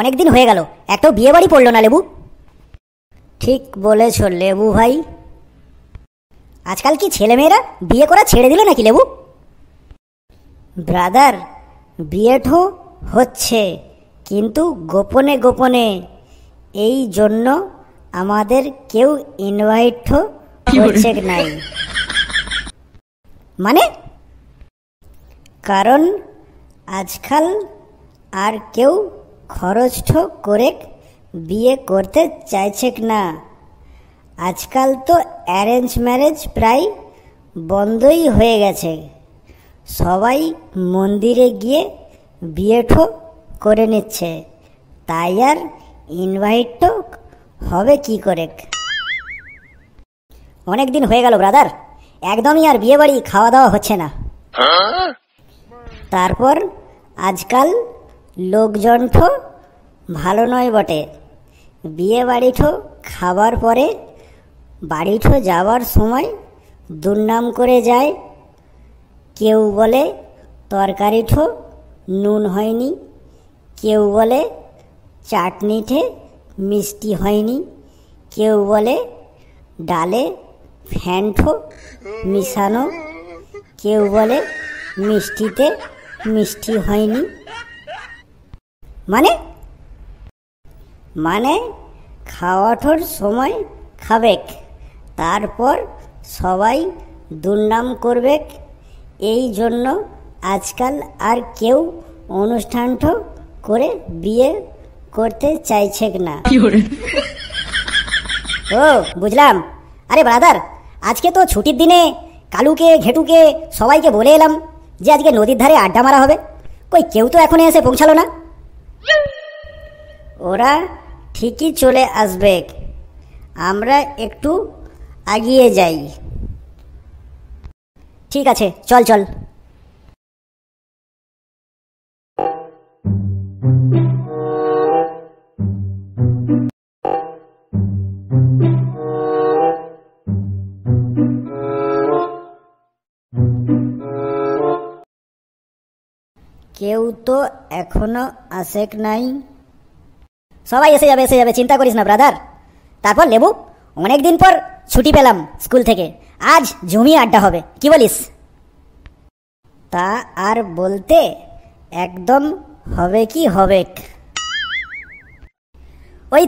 অনেক দিন হয়ে গেল, একটাও বিয়ে বাড়ি পড়লো না লেবু। ঠিক বলেছ লেবু ভাই। আজকাল কি ছেলেমেয়েরা বিয়ে করা ছেড়ে দিল নাকি লেবু? ব্রাদার, বিয়ে তো হচ্ছে, কিন্তু গোপনে গোপনে। এই জন্য আমাদের কেউ ইনভাইট করছে নাই। মানে? কারণ আজকাল আর কেউ খরচ করে বিয়ে করতে চাইছে না। আজকাল তো অ্যারেঞ্জ ম্যারেজ প্রায় বন্ধই হয়ে গেছে। সবাই মন্দিরে গিয়ে বিয়ে করে নিচ্ছে, তাই আর ইনভাইট হবে কি করে? অনেক দিন হয়ে গেল ব্রাদার, একদমই আর বিয়ে বাড়ি খাওয়া দাওয়া হচ্ছে না। তারপর আজকাল লোকজন ভালো নয় বটে। বিয়ে বাড়ি খাবার পরে বাড়ি যাওয়ার সময় দুর্নাম করে যায়। কেউ বলে তরকারি নুন হয়নি, কেউ বলে চাটনিতে মিষ্টি হয়নি, কেউ বলে ডালে ফ্যান্ট মিশানো, কেউ বলে মিষ্টিতে মিষ্টি হয়নি। মানে মানে খাওয়াটোর সময় খাবে, তারপর সবাই দুর্নাম করবে। এই জন্য আজকাল আর কেউ অনুষ্ঠান করে বিয়ে করতে চাইছে না। ও বুঝলাম। আরে ব্রাদার, আজকে তো ছুটির দিনে কালুকে ঘেটুকে সবাইকে বলে এলাম যে আজকে নদীর ধারে আড্ডা মারা হবে। কই কেউ তো এখনই এসে পৌঁছালো না। ওরা ঠিকই চলে আসবে, আমরা একটু এগিয়ে যাই। ঠিক আছে, চল চল। কেউ তো এখনো আসে নাই। সবাই এসে যাবে, চিন্তা করিস না ব্রাদার। তারপর লেবু, অনেক দিন পর ছুটি পেলাম স্কুল থেকে, আজ জমিয়ে আড্ডা হবে, কি বলিস? তা আর বলতে, একদম হবে কি হবে। ওই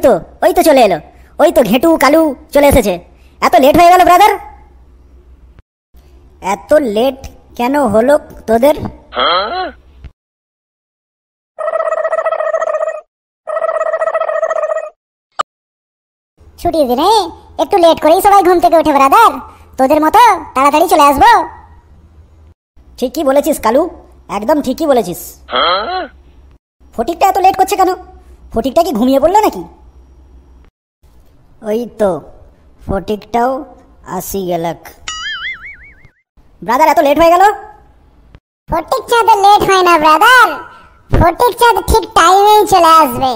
তো চলে এলো, ওই তো ঘেটু কালু চলে এসেছে। এত লেট হয়ে গেল ব্রাদার? এত লেট কেন হলো তোদের? ছুটির দিনে একটু লেট করেই সবাই ঘুম থেকে ওঠে ব্রাদার, তোদের মতো তাড়াতাড়ি চলে আসবো। ঠিকই বলেছিস কালু, একদম ঠিকই বলেছিস। ফটিকটা এত লেট করছে কেন? ফটিকটা কি ঘুমিয়ে পড়লো নাকি? ওই তো ফটিকটাও আসি গেলাক। ব্রাদার, এত লেট হয়ে গেল? ফটিক চাঁদ লেট হয় না ব্রাদার, ফটিক চাঁদ ঠিক টাইমেই চলে আসবে।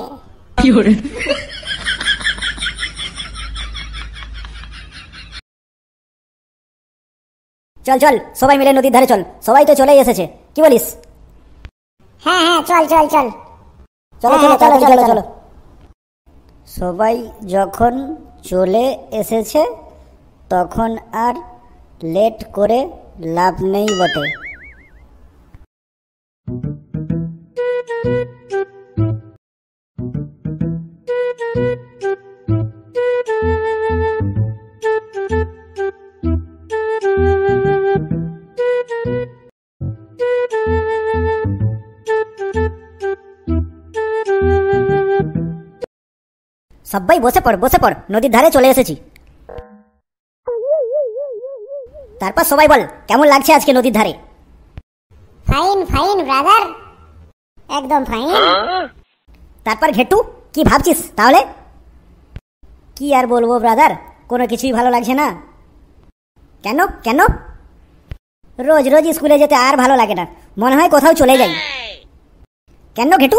চল চল, সবাই মিলে নদীর ধারে চল। সবাই তো চলেই এসেছে, কি বলিস? হ্যাঁ হ্যাঁ, চল চল চল। চলো চলো চলো চলো চলো। সবাই যখন চলে এসেছে তখন আর লেট করে লাভ নেই বটে। সবাই বসে পড়, নদীর ধারে চলে এসেছি। তারপর সবাই বল, কেমন লাগছে আজকে নদীর ধারে? ফাইন ফাইন ব্রাদার, একদম ফাইন। তারপর ঘেটু, কি ভাবছিস তাহলে? কি আর বলবো ব্রাদার, কোনো কিছুই ভালো লাগছে না। কেন কেন? রোজ রোজ স্কুলে যেতে আর ভালো লাগে না, মনে হয় কোথাও চলে যাই। কেন ঘেটু?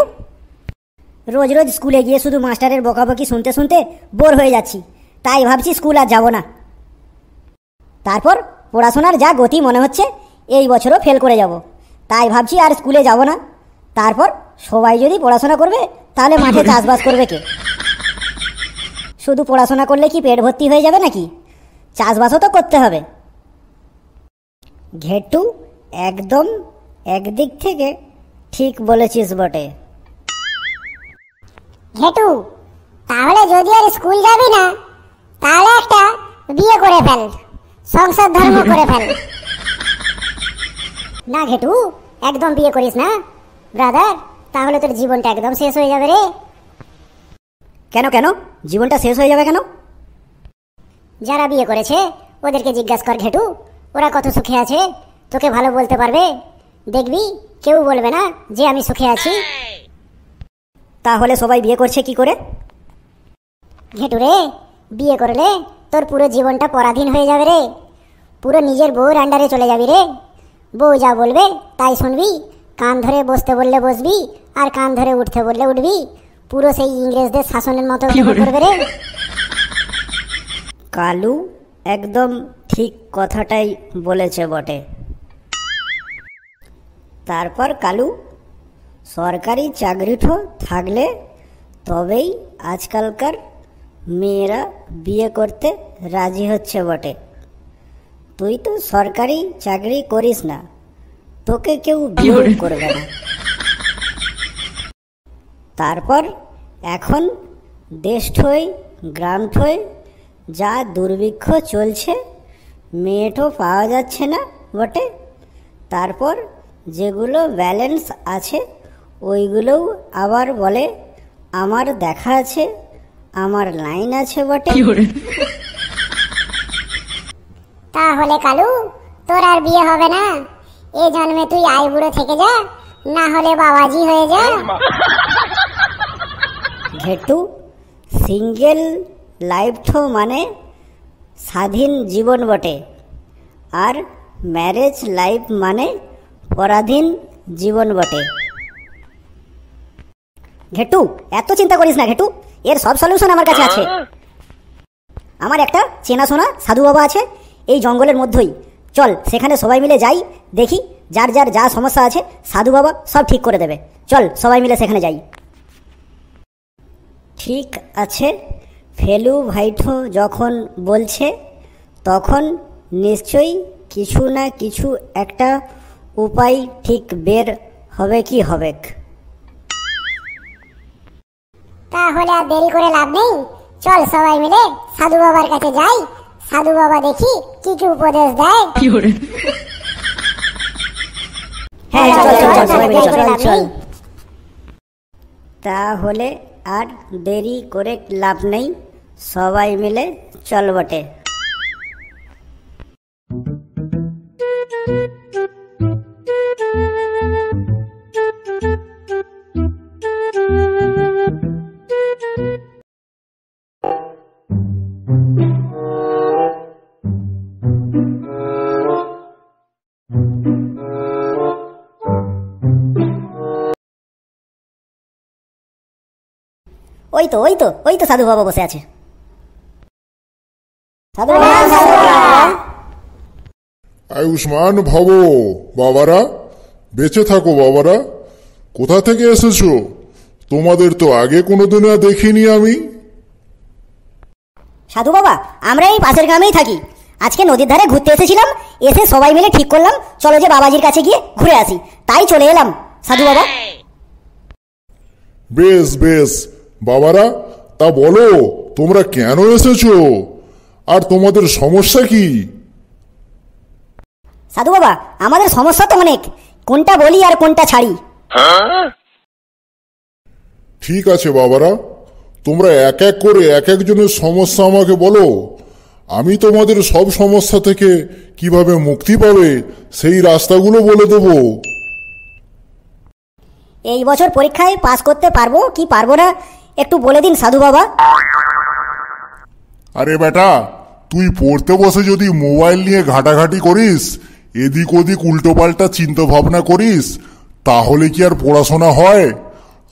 রোজ রোজ স্কুলে গিয়ে শুধু মাস্টারের বকাবকি শুনতে শুনতে বোর হয়ে যাচ্ছি, তাই ভাবছি স্কুল আর যাব না। তারপর পড়াশোনার যা গতি মনে হচ্ছে এই বছরও ফেল করে যাব, তাই ভাবছি আর স্কুলে যাব না। তারপর সবাই যদি পড়াশোনা করবে তাহলে মাঠে চাষবাস করবে কে? শুধু পড়াশোনা করলে কি পেট ভর্তি হয়ে যাবে নাকি? চাষবাসও তো করতে হবে। ঘেটু একদম একদিক থেকে ঠিক বলেছিস বটে। ঘেটু, তাহলে যদি আর স্কুল যাবি না, তাহলে একটা বিয়ে করে ফেল, সংসার ধর্ম করে ফেল। না ঘেটু, একদম বিয়ে করিস না ব্রাদার, তাহলে তোর জীবনটা একদম শেষ হয়ে যাবে রে। কেন কেন জীবনটা শেষ হয়ে যাবে কেন? যারা বিয়ে করেছে ওদেরকে জিজ্ঞাসা কর ঘেটু, ওরা কত সুখে আছে, তোকে ভালো বলতে পারবে। দেখবি কেউ বলবে না যে আমি সুখে আছি। তাহলে সবাই বিয়ে করছে কি করে? ঘেটু রে, বিয়ে করলে তোর পুরো জীবনটা পরাধীন হয়ে যাবে রে। পুরো নিজের বউর আন্ডারে চলে যাবি রে। বউ যা বলবে তাই শুনবি, কান ধরে বসতে বললে বসবি, আর কান ধরে উঠতে বললে উঠবি। পুরো সেই ইংরেজদের শাসনের মতো করবে রে। কালু একদম ঠিক কথাটাই বলেছে বটে। তারপর কালু সরকারি চাকরিটো থাকলে তবেই আজকালকার মেয়েরা বিয়ে করতে রাজি হচ্ছে বটে। তুই তো সরকারি চাকরি করিস না, তোকে কেউ বিয়ে করবে না। তারপর এখন দেশঠই গ্রামঠই যা দুর্ভিক্ষ চলছে, মেয়েটো পাওয়া যাচ্ছে না বটে। তারপর যেগুলো ব্যালেন্স আছে ওইগুলোও আবার বলে আমার দেখা আছে, আমার লাইন আছে বটে। তাহলে কালু, তোর আর বিয়ে হবে না। এ জন্মে তুই আইবুড়ো থেকে যা, না হলে বাবাজি হয়ে যা। ঘেটু, সিঙ্গেল লাইফটো মানে স্বাধীন জীবন বটে, আর ম্যারেজ লাইফ মানে পরাধীন জীবন বটে। ঘেটু, এত চিন্তা করিস না ঘেটু, এর সব সলিউশন আমার কাছে আছে। আমার একটা চেনাশোনা সাধু বাবা আছে এই জঙ্গলের মধ্যেই। চল সেখানে সবাই মিলে যাই, দেখি যার যার যা সমস্যা আছে সাধু বাবা সব ঠিক করে দেবে। চল সবাই মিলে সেখানে যাই। ঠিক আছে, ফেলু ভাইঠো যখন বলছে তখন নিশ্চয়ই কিছু না কিছু একটা উপায় ঠিক বের হবে কি হবে। তাহলে আর দেরি করে লাভ নেই, চল সবাই মিলে সাধু বাবার কাছে যাই। সাধু বাবা দেখি কি কি উপদেশ দেয়। হ্যাঁ চল চল চল সবাই মিলে চল চল। তাহলে আর দেরি করে লাভ নেই, সবাই মিলে চল বটে। ওই তো সাধু বাবা বসে আছে। সাধু বাবা, আয়ুষ্মান ভব বাবারা, বেঁচে থাকো বাবারা। কোথা থেকে এসেছো? তোমাদের তো আগে কোনোদিনও দেখিনি আমি। সাধু বাবা, আমরা এই পাশের গ্রামেই থাকি। আজকে নদীর ধারে ঘুরতে এসেছিলাম, এসে সবাই মিলে ঠিক করলাম চলো যে বাবাজির কাছে গিয়ে ঘুরে আসি, তাই চলে এলাম সাধু বাবা। বেশ বেশ বাবারা, তা বলো তোমরা কেন এসেছো আর তোমাদের সমস্যা কি? সাধু বাবা, আমাদের সমস্যা তো অনেক, কোনটা বলি আর কোনটা ছাড়ি। ঠিক আছে বাবারা, তোমরা এক এক করে এক একজনের সমস্যা আমাকে বলো। আমি তোমাদের সব সমস্যা থেকে কিভাবে মুক্তি পাবে সেই রাস্তাগুলো বলে দেবো। এই বছর পরীক্ষায় পাস করতে পারবো কি পারবো না একটু বলে দিন সাধু বাবা। আরে বেটা, তুই পড়তে বসে যদি মোবাইল নিয়ে ঘাটাঘাটি করিস, এদিক ওদিক উল্টোপাল্টা চিন্তা ভাবনা করিস, তাহলে কি আর পড়াশোনা হয়?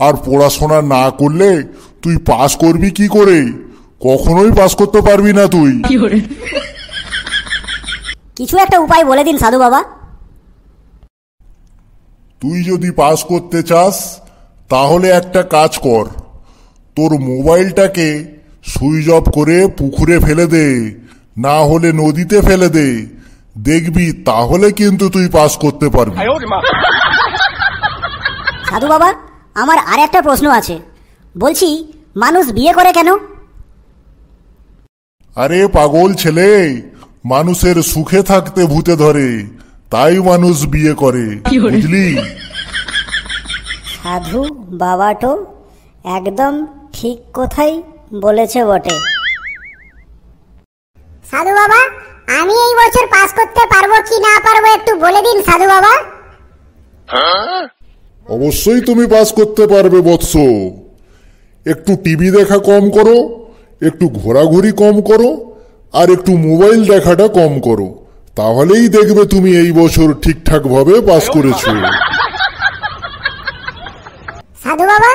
আর পড়াশোনা না করলে তুই পাস করবি কি করে? কখনোই পাস করতে পারবি না তুই। কিছু একটা উপায় বলে দিন সাধু বাবা। তুই যদি পাস করতে চাস তাহলে একটা কাজ কর, তোর মোবাইলটাকে সুইচ অফ করে পুকুরে ফেলে দে, না হলে নদীতে ফেলে দে, দেখবি তাহলে কিন্তু তুই পাস করতে পারবি। সাধু বাবা, আমার আর একটা প্রশ্ন আছে, বলছি মানুষ বিয়ে করে কেন? আরে পাগল ছেলে, মানুষের সুখে থাকতে ভূতে ধরে, তাই মানুষ বিয়ে করে, বুঝলি? সাধু বাবাটো একদম ঠিক কথাই বলেছে বটে। সাধু বাবা, আমি এই বছর পাস করতে পারবো কি না পারবো একটু বলে দিন সাধু বাবা। অবশ্যই তুমি পাস করতে পারবে বৎস। একটু টিভি দেখা কম করো, একটু ঘোরাঘুরি কম করো, আর একটু মোবাইল দেখাটা কম করো, তাহলেই দেখবে তুমি এই বছর ঠিকঠাক ভাবে পাস করেছো। সাধু বাবা,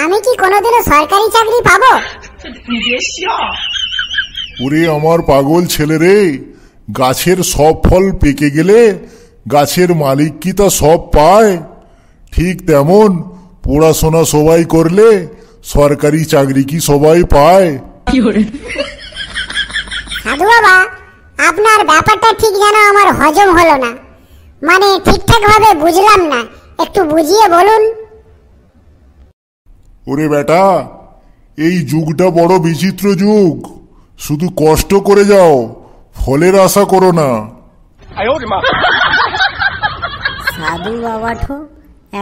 আমি কি কোনোদিনও সরকারি চাকরি পাবো? ওরে আমার পাগল ছেলে রে, গাছের সব ফল পেকে গেলে গাছের মালিক কি তা সব পায়? ঠিক তেমন পড়াশোনা সবাই করলে সরকারি চাকরি কি সবাই পায়? সাধু বাবা, আপনার ব্যাপারটা ঠিক যেন আমার হজম হলো না, মানে ঠিকঠাক ভাবে বুঝলাম না, একটু বুঝিয়ে বলুন। ওরে বেটা, এই যুগটা বড় বিচিত্র যুগ, শুধু কষ্ট করে যাও, ফলের আশা করো না। সাধু বাবাটো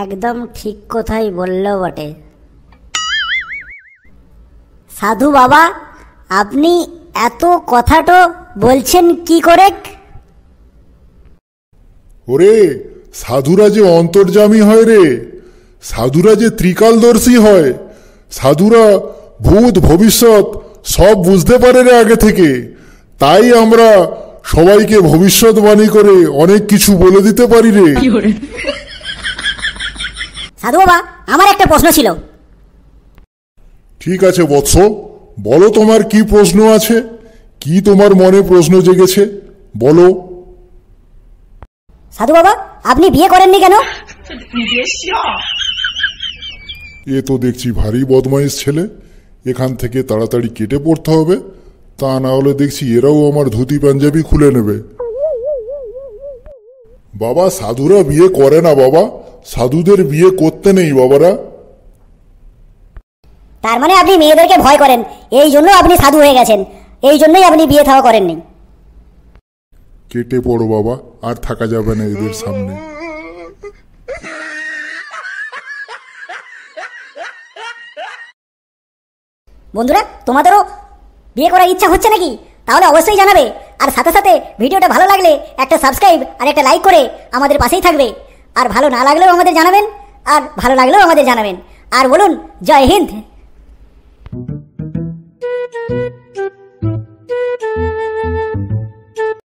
একদম ঠিক কথাই বলল বটে। সাধু বাবা, আপনি এত কথাটো বলছেন কি করে? ওরে, সাধুরা যে অন্তর্যামী হয় রে, সাধুরা যে ত্রিকালদর্শী হয়, সাধুরা ভূত ভবিষ্যৎ সব বুঝতে পারে রে আগে থেকে, তাই আমরা সবাইকে ভবিষ্যৎবাণী করে অনেক কিছু বলে দিতে পারি রে। সাধু বাবা, আমার একটা প্রশ্ন ছিল। ঠিক আছে বৎস, বলো তোমার কি প্রশ্ন আছে, কি তোমার মনে প্রশ্ন জেগেছে বলো। সাধু বাবা, আপনি বিয়ে করেননি কেন? এ তো দেখছি ভারী বদমাইশ ছেলে, এখান থেকে তাড়াতাড়ি কেটে পড়তে হবে, তা না হলে দেখছি এরাও আমার ধুতি পাঞ্জাবি খুলে নেবে। বাবা, সাধুরা বিয়ে করে না বাবা, সাধুদের বিয়ে করতে নেই বাবারা। তার মানে আপনি মেয়েদেরকে ভয় করেন, এই জন্য আপনি সাধু হয়ে গেছেন, এই জন্যই আপনি বিয়ে থাওয়া করেননি। কেটে পড়ো বাবা, আর থাকা যাবে না এদের সামনে। বন্ধুরা, তোমাদেরও বিয়ে করার ইচ্ছা হচ্ছে নাকি? তাহলে অবশ্যই জানাবে, আর সাথে সাথে ভিডিওটা ভালো লাগলে একটা সাবস্ক্রাইব আর একটা লাইক করে আমাদের পাশেই থাকবে। আর ভালো না লাগলেও আমাদের জানাবেন, আর ভালো লাগলেও আমাদের জানাবেন, আর বলুন জয় হিন্দ।